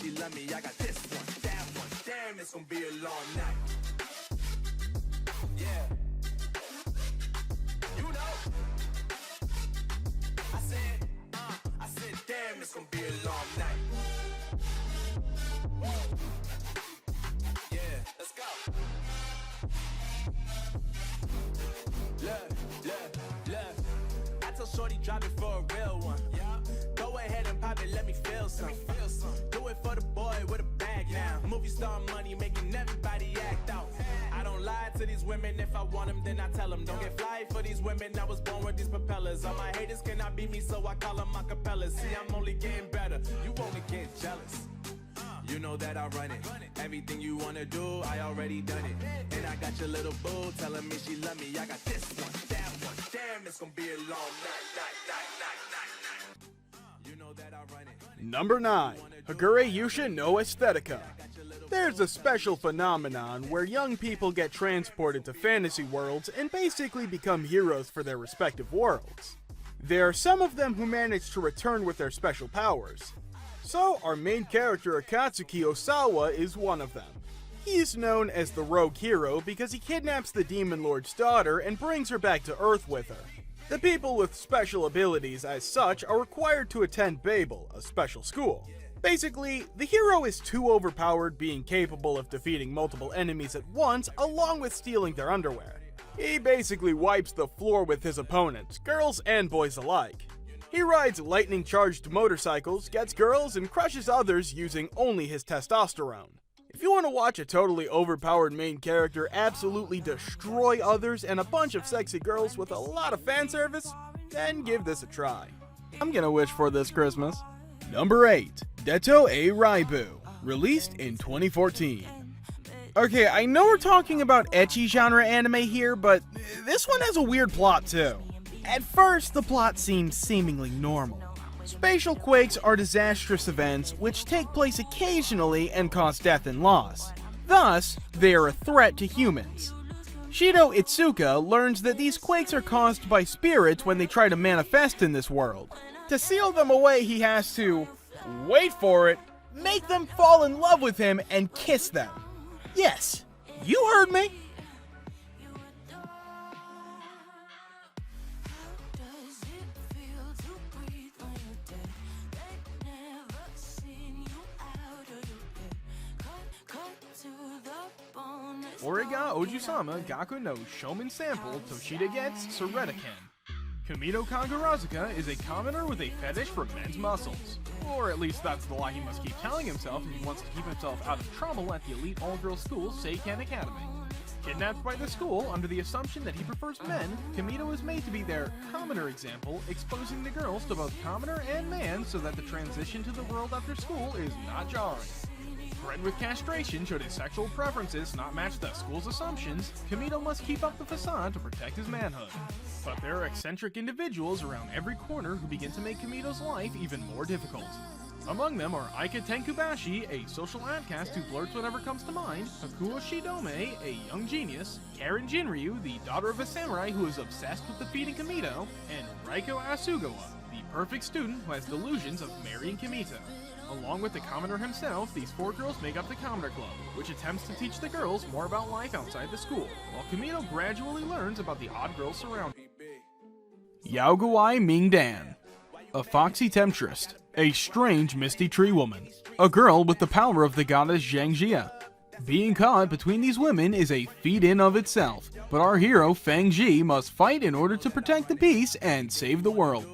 she love me. I got this one, that one. Damn, it's gonna be a long night. Yeah. You know. I said, damn, it's gonna be a long night. Yeah, let's go. Look. I tell shorty drop it for a real one. Yeah. Go ahead and pop it, let me feel some. Do it for the boy with a bag now. Movie star money making everybody act out. I don't lie to these women. If I want them, then I tell them. Don't get fly for these women. I was born with these propellers. All my haters cannot beat me, so I call them acapellas. See, I'm only getting better. You only get jealous. You know that I run it. Everything you wanna do, I already done it. And I got your little boo telling me she love me. I got this one, that one. Damn, it's gonna be a long night. You know that I run it. Number 9. Hagure Yusha no Aesthetica. There's a special phenomenon where young people get transported to fantasy worlds and basically become heroes for their respective worlds. There are some of them who manage to return with their special powers. So, our main character Akatsuki Osawa is one of them. He is known as the Rogue Hero because he kidnaps the Demon Lord's daughter and brings her back to Earth with her. The people with special abilities as such are required to attend Babel, a special school. Basically, the hero is too overpowered, being capable of defeating multiple enemies at once along with stealing their underwear. He basically wipes the floor with his opponents, girls and boys alike. He rides lightning-charged motorcycles, gets girls, and crushes others using only his testosterone. If you want to watch a totally overpowered main character absolutely destroy others and a bunch of sexy girls with a lot of fan service, then give this a try. I'm gonna wish for this Christmas. Number 8. Deto A Raibu, released in 2014. Okay, I know we're talking about ecchi genre anime here, but this one has a weird plot too. At first, the plot seems seemingly normal. Spatial quakes are disastrous events which take place occasionally and cause death and loss. Thus, they are a threat to humans. Shido Itsuka learns that these quakes are caused by spirits when they try to manifest in this world. To seal them away, he has to, wait for it, make them fall in love with him and kiss them. Yes, you heard me. Origa Ojusama Gaku no Shomen Sample Toshida gets Soreta-ken. Kamito Kagurazuka is a commoner with a fetish for men's muscles. Or at least that's the lie he must keep telling himself if he wants to keep himself out of trouble at the elite all-girls school Seiken Academy. Kidnapped by the school under the assumption that he prefers men, Kamito is made to be their commoner example, exposing the girls to both commoner and man so that the transition to the world after school is not jarring. Bred with castration should his sexual preferences not match the school's assumptions, Kamito must keep up the facade to protect his manhood. But there are eccentric individuals around every corner who begin to make Kamito's life even more difficult. Among them are Aika Tenkubashi, a social outcast who blurts whatever comes to mind, Hakuo Shidome, a young genius, Karen Jinryu, the daughter of a samurai who is obsessed with defeating Kamito, and Raiko Asugawa, the perfect student who has delusions of marrying Kamito. Along with the commoner himself, these 4 girls make up the Commoner Club, which attempts to teach the girls more about life outside the school, while Kamito gradually learns about the odd girls surrounding him. Yaoguai Mingdan, a foxy temptress, a strange misty tree woman, a girl with the power of the goddess Zhangjia. Being caught between these women is a feat in of itself, but our hero Fang Ji must fight in order to protect the peace and save the world.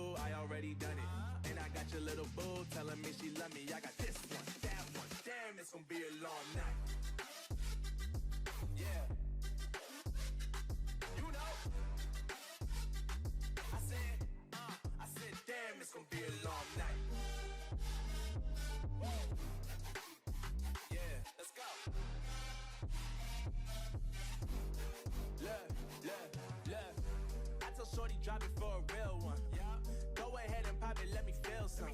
Shorty drop it for a real one. Yeah. Go ahead and pop it, let me feel some.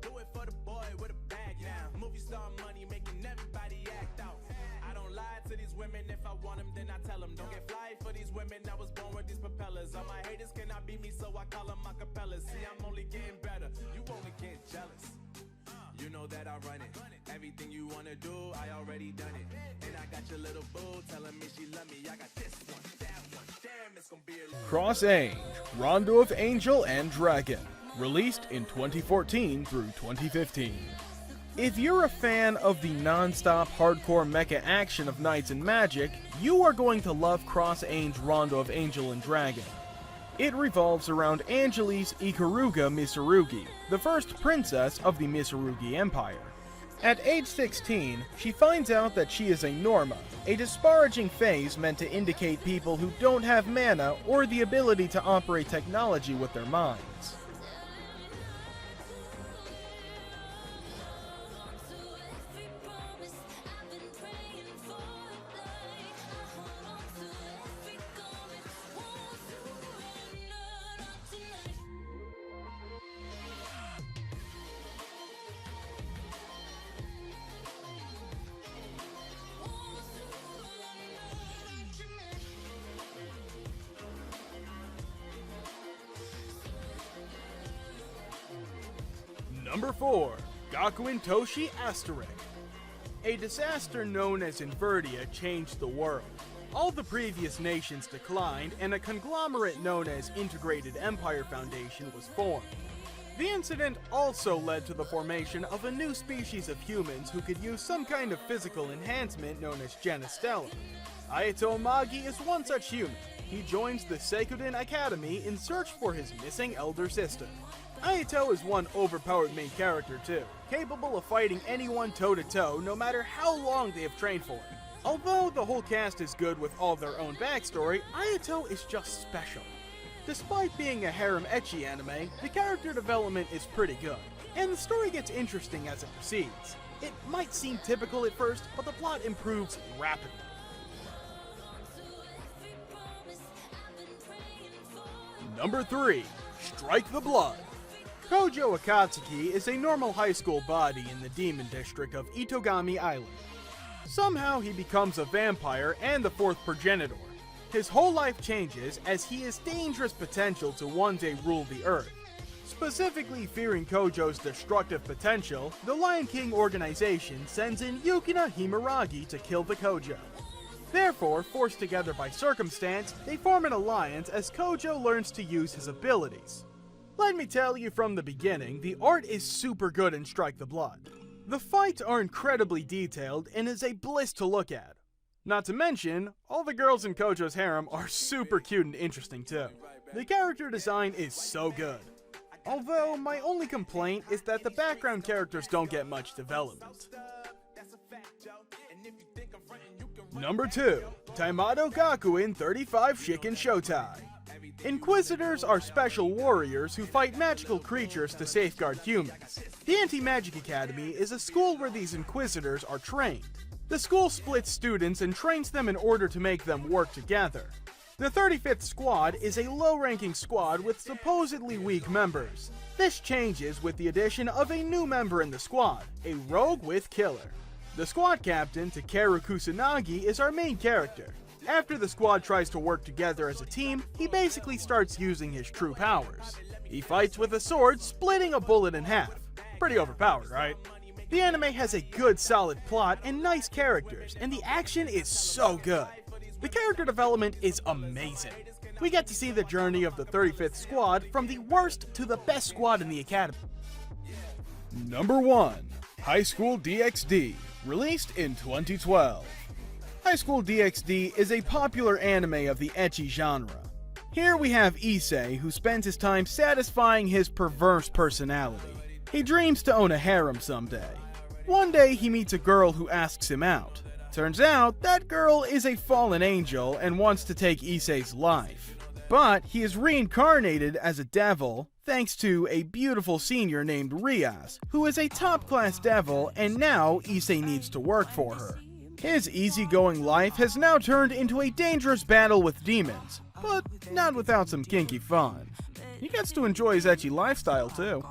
Do it for the boy with a bag now. Movie star money making everybody act out. I don't lie to these women. If I want them, then I tell them. Don't get fly for these women. I was born with these propellers. All my haters cannot beat me, so I call them acapellas. See, I'm only getting better. You only get jealous. You know that I run it. Everything you wanna do, I already done it. And I got your little boo telling me she love me. I got this one, that one. Damn, it's gonna be a Cross Ange, Rondo of Angel and Dragon, released in 2014 through 2015. If you're a fan of the non-stop hardcore mecha action of Knights and Magic, you are going to love Cross Ange Rondo of Angel and Dragon. It revolves around Angelis Ikaruga Mitsurugi, the first princess of the Mitsurugi Empire. At age 16, she finds out that she is a Norma, a disparaging phase meant to indicate people who don't have mana or the ability to operate technology with their minds. Number 4. Gakuen Toshi Asterisk. A disaster known as Invertia changed the world. All the previous nations declined, and a conglomerate known as Integrated Empire Foundation was formed. The incident also led to the formation of a new species of humans who could use some kind of physical enhancement known as Genestella. Ayato Magi is one such human. He joins the Seikuden Academy in search for his missing elder sister. Ayato is one overpowered main character too, capable of fighting anyone toe-to-toe no matter how long they have trained for it. Although the whole cast is good with all their own backstory, Ayato is just special. Despite being a harem ecchi anime, the character development is pretty good, and the story gets interesting as it proceeds. It might seem typical at first, but the plot improves rapidly. Number 3. Strike the Blood. Kojo Akatsuki is a normal high school body in the demon district of Itogami Island. Somehow he becomes a vampire and the fourth progenitor. His whole life changes as he has dangerous potential to one day rule the earth. Specifically fearing Kojo's destructive potential, the Lion King organization sends in Yukina Himeragi to kill the Kojo. Therefore, forced together by circumstance, they form an alliance as Kojo learns to use his abilities. Let me tell you from the beginning, the art is super good in Strike the Blood. The fights are incredibly detailed and is a bliss to look at. Not to mention, all the girls in Kojo's harem are super cute and interesting too. The character design is so good. Although, my only complaint is that the background characters don't get much development. Number 2. Taimado Gakuen 35 Shiken Shotai. Inquisitors are special warriors who fight magical creatures to safeguard humans. The Anti-Magic Academy is a school where these Inquisitors are trained. The school splits students and trains them in order to make them work together. The 35th Squad is a low-ranking squad with supposedly weak members. This changes with the addition of a new member in the squad, a rogue with killer. The squad captain, Takeru Kusanagi, is our main character. After the squad tries to work together as a team, he basically starts using his true powers. He fights with a sword, splitting a bullet in half. Pretty overpowered, right? The anime has a good solid plot and nice characters, and the action is so good. The character development is amazing. We get to see the journey of the 35th Squad from the worst to the best squad in the academy. Number 1. High School DxD, released in 2012. High School DxD is a popular anime of the ecchi genre. Here we have Issei, who spends his time satisfying his perverse personality. He dreams to own a harem someday. One day he meets a girl who asks him out. Turns out that girl is a fallen angel and wants to take Issei's life. But he is reincarnated as a devil thanks to a beautiful senior named Rias, who is a top-class devil, and now Issei needs to work for her. His easygoing life has now turned into a dangerous battle with demons, but not without some kinky fun. He gets to enjoy his ecchi lifestyle too.